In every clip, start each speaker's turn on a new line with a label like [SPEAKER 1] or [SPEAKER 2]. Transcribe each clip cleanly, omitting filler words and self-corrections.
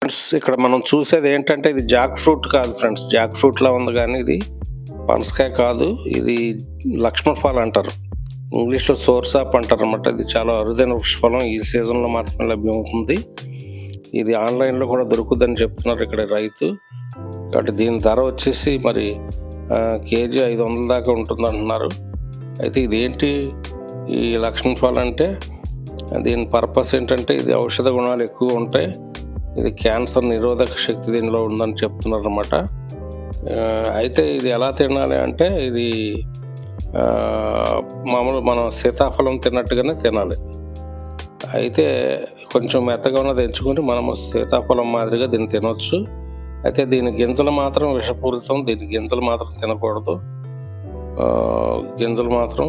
[SPEAKER 1] Friends, ఇక్కడ మనం చూసేది ఏంటంటే ఇది జాక్ ఫ్రూట్ కాదు ఫ్రెండ్స్. జాక్ ఫ్రూట్‌లా ఉంది గానీ ఇది పనసకాయ కాదు. ఇది లక్ష్మణ ఫలం అంటారు. ఇంగ్లీష్‌లో సోర్సాప్ అంటారనమాట. ఇది చాలా అరుదైన వృక్షఫలం. ఈ సీజన్‌లో మాత్రమే లభ్యమవుతుంది. ఇది ఆన్‌లైన్‌లో కూడా దొరుకుద్దని చెప్తున్నారు ఇక్కడ రైతు. కాబట్టి దీని ధర వచ్చేసి మరి కేజీ 500 దాకా ఉంటుందంటున్నారు. అయితే ఇదేంటి ఈ లక్ష్మణ ఫలం అంటే దీని పర్పస్ ఏంటంటే ఇది ఔషధ గుణాలు ఎక్కువ ఉంటాయి. ఇది క్యాన్సర్ నిరోధక శక్తి దీనిలో ఉందని చెప్తున్నారు అనమాట. అయితే ఇది ఎలా తినాలి అంటే ఇది మామూలు మనం సీతాఫలం తిన్నట్టుగానే తినాలి. అయితే కొంచెం మెత్తగా ఉన్నది ఎంచుకొని మనము సీతాఫలం మాదిరిగా దీన్ని తినొచ్చు. అయితే దీని గింజలు మాత్రం విషపూరితం. దీని గింజలు మాత్రం తినకూడదు. గింజలు మాత్రం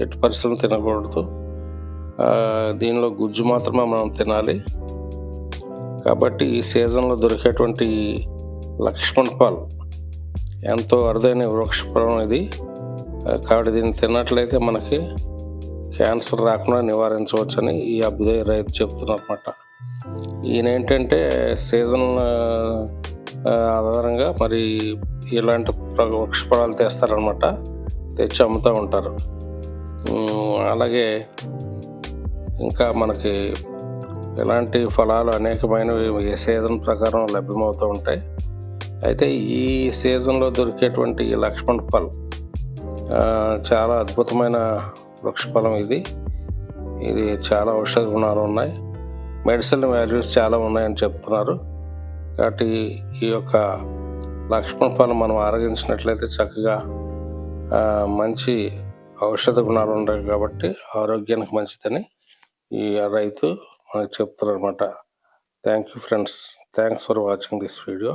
[SPEAKER 1] ఎట్టి పరిస్థితుల్లో తినకూడదు. దీనిలో గుజ్జు మాత్రమే మనం తినాలి. కాబట్టి ఈ సీజన్లో దొరికేటువంటి లక్ష్మణ ఫల్ ఎంతో అరుదైన వృక్షఫలం ఇది. కాబట్టి దీన్ని తిన్నట్లయితే మనకి క్యాన్సర్ రాకుండా నివారించవచ్చని ఈ అభ్యుదయ రైతు చెప్తున్నమాట. ఈయన ఏంటంటే సీజన్ ఆధారంగా మరి ఇలాంటి వృక్షఫలాలు తెస్తారనమాట. తెచ్చి అమ్ముతూ ఉంటారు. అలాగే ఇంకా మనకి ఇలాంటి ఫలాలు అనేకమైనవి ఏ సీజన్ ప్రకారం లభ్యమవుతూ ఉంటాయి. అయితే ఈ సీజన్లో దొరికేటువంటి ఈ లక్ష్మణ ఫల్ చాలా అద్భుతమైన వృక్షఫలం ఇది. ఇది చాలా ఔషధ గుణాలు ఉన్నాయి. మెడిసిన్ వాల్యూస్ చాలా ఉన్నాయని చెప్తున్నారు. కాబట్టి ఈ యొక్క లక్ష్మణ ఫలం మనం ఆరగించినట్లయితే చక్కగా మంచి ఔషధ గుణాలు ఉంటాయి. కాబట్టి ఆరోగ్యానికి మంచిదని ఈ రైతు మనకు చెప్తారు అనమాట. Thank you friends. Thanks for watching this video.